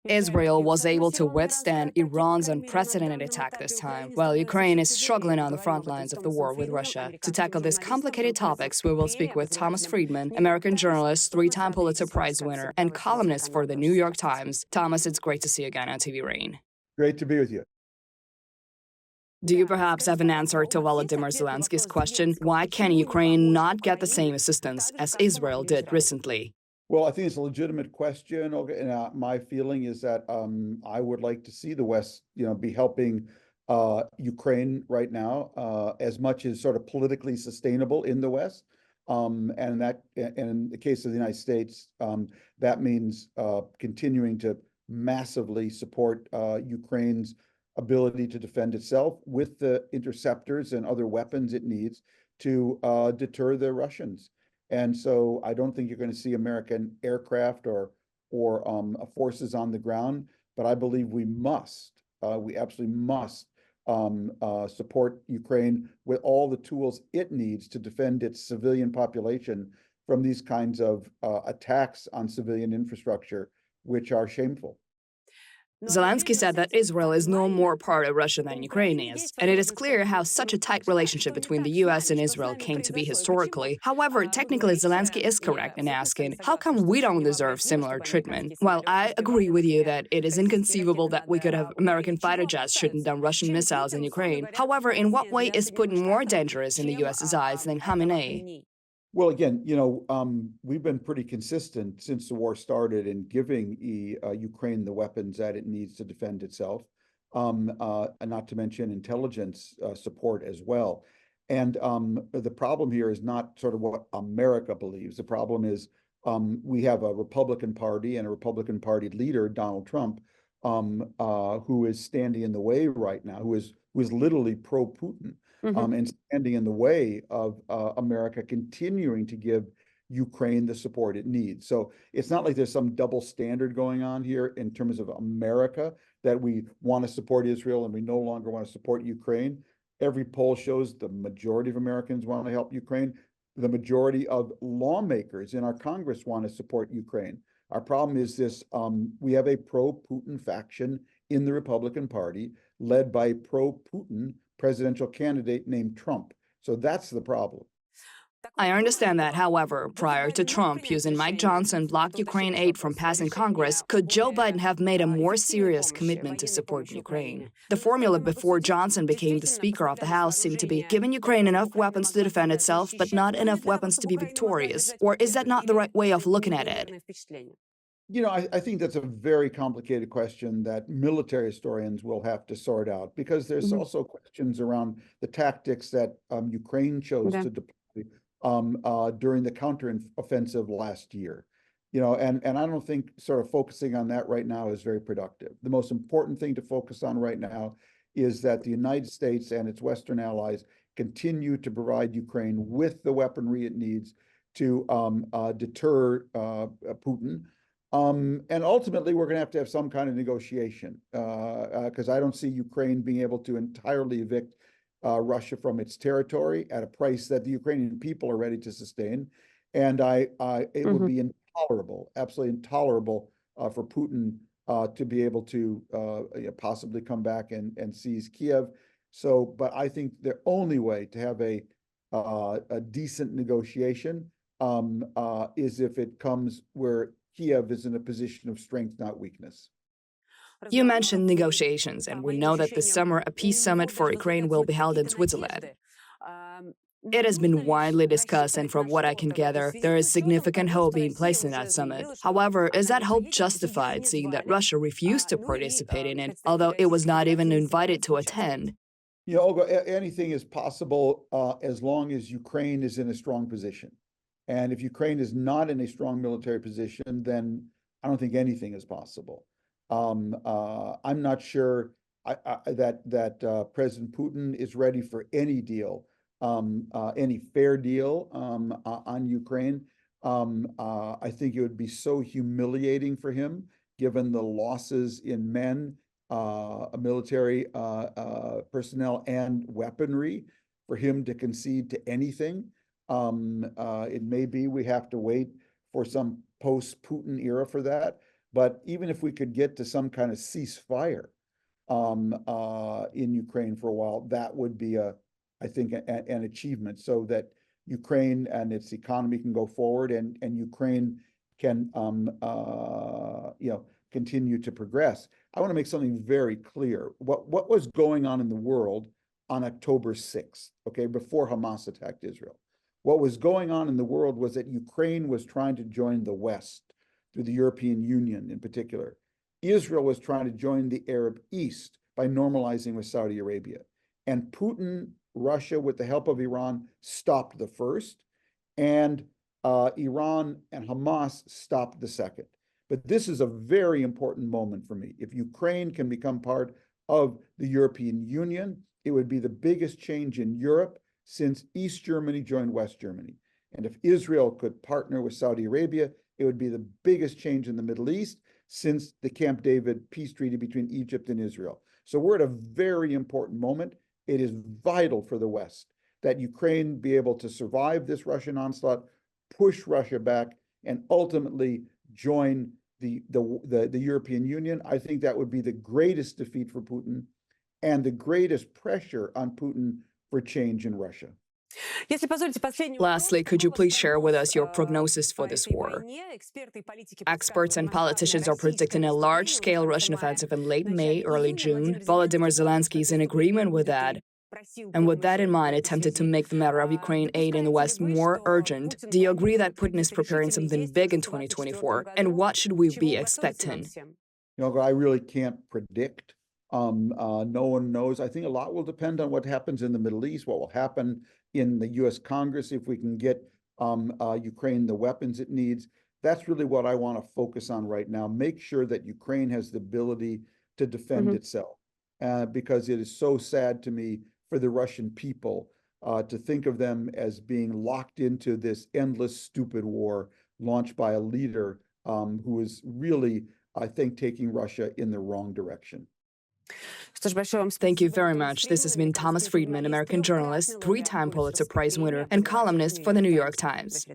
Israel was able to withstand Iran's unprecedented attack this time, while Ukraine is struggling on the front lines of the war with Russia. To tackle these complicated topics, we will speak with Thomas Friedman, American journalist, three-time Pulitzer Prize winner, and columnist for the New York Times. Thomas, it's great to see you again on TV Rain. Great to be with you. Do you perhaps have an answer to Volodymyr Zelensky's question, why can Ukraine not get the same assistance as Israel did recently? Well, I think it's a legitimate question, Olga, and my feeling is that I would like to see the West, be helping Ukraine right now as much as sort of politically sustainable in the West, and in the case of the United States, that means continuing to massively support Ukraine's ability to defend itself with the interceptors and other weapons it needs to deter the Russians. And so I don't think you're going to see American aircraft or forces on the ground, but I believe we absolutely must support Ukraine with all the tools it needs to defend its civilian population from these kinds of attacks on civilian infrastructure, which are shameful. Zelensky said that Israel is no more part of Russia than Ukraine is, and it is clear how such a tight relationship between the U.S. and Israel came to be historically. However, technically, Zelensky is correct in asking, how come we don't deserve similar treatment? While I agree with you that it is inconceivable that we could have American fighter jets shooting down Russian missiles in Ukraine, however, in what way is Putin more dangerous in the U.S.'s eyes than Khamenei? Well, again, we've been pretty consistent since the war started in giving Ukraine the weapons that it needs to defend itself, and not to mention intelligence support as well. And the problem here is not sort of what America believes. The problem is we have a Republican Party and a Republican Party leader, Donald Trump, who is standing in the way right now, who is literally pro-Putin. And standing in the way of America continuing to give Ukraine the support it needs. So it's not like there's some double standard going on here in terms of America, that we want to support Israel and we no longer want to support Ukraine. Every poll shows the majority of Americans want to help Ukraine. The majority of lawmakers in our Congress want to support Ukraine. Our problem is this, we have a pro-Putin faction in the Republican Party led by pro-Putin presidential candidate named Trump. So that's the problem. I understand that. However, prior to Trump using Mike Johnson blocked Ukraine aid from passing Congress, could Joe Biden have made a more serious commitment to support Ukraine? The formula before Johnson became the Speaker of the House seemed to be giving Ukraine enough weapons to defend itself, but not enough weapons to be victorious. Or is that not the right way of looking at it? I think that's a very complicated question that military historians will have to sort out, because there's also questions around the tactics that Ukraine chose to deploy during the counteroffensive last year. And I don't think sort of focusing on that right now is very productive. The most important thing to focus on right now is that the United States and its Western allies continue to provide Ukraine with the weaponry it needs to deter Putin. And ultimately, we're going to have some kind of negotiation, because I don't see Ukraine being able to entirely evict Russia from its territory at a price that the Ukrainian people are ready to sustain. And it would be intolerable, absolutely intolerable for Putin to be able to possibly come back and seize Kiev. But I think the only way to have a decent negotiation is if it comes where Kiev is in a position of strength, not weakness. You mentioned negotiations, and we know that this summer a peace summit for Ukraine will be held in Switzerland. It has been widely discussed, and from what I can gather, there is significant hope being placed in that summit. However, is that hope justified, seeing that Russia refused to participate in it, although it was not even invited to attend? Olga, anything is possible as long as Ukraine is in a strong position. And if Ukraine is not in a strong military position, then I don't think anything is possible. I'm not sure that President Putin is ready for any deal, any fair deal on Ukraine. I think it would be so humiliating for him, given the losses in men, military personnel, and weaponry, for him to concede to anything. It may be we have to wait for some post-Putin era for that. But even if we could get to some kind of ceasefire in Ukraine for a while, that would be I think, an achievement, so that Ukraine and its economy can go forward, and Ukraine can continue to progress. I want to make something very clear. What was going on in the world on October 6th, okay, before Hamas attacked Israel? What was going on in the world was that Ukraine was trying to join the West through the European Union in particular. Israel was trying to join the Arab East by normalizing with Saudi Arabia. And Putin, Russia, with the help of Iran, stopped the first, and Iran and Hamas stopped the second. But this is a very important moment for me. If Ukraine can become part of the European Union, it would be the biggest change in Europe since East Germany joined West Germany. And if Israel could partner with Saudi Arabia, it would be the biggest change in the Middle East since the Camp David peace treaty between Egypt and Israel. So we're at a very important moment. It is vital for the West that Ukraine be able to survive this Russian onslaught, push Russia back, and ultimately join the European Union. I think that would be the greatest defeat for Putin and the greatest pressure on Putin for change in Russia. Lastly, could you please share with us your prognosis for this war? Experts and politicians are predicting a large-scale Russian offensive in late May, early June. Volodymyr Zelensky is in agreement with that. And with that in mind, attempted to make the matter of Ukraine aid in the West more urgent. Do you agree that Putin is preparing something big in 2024? And what should we be expecting? I really can't predict. No one knows. I think a lot will depend on what happens in the Middle East, what will happen in the U.S. Congress, if we can get Ukraine the weapons it needs. That's really what I want to focus on right now. Make sure that Ukraine has the ability to defend itself, because it is so sad to me for the Russian people to think of them as being locked into this endless, stupid war launched by a leader who is really, I think, taking Russia in the wrong direction. Thank you very much. This has been Thomas Friedman, American journalist, 3-time Pulitzer Prize winner, and columnist for the New York Times.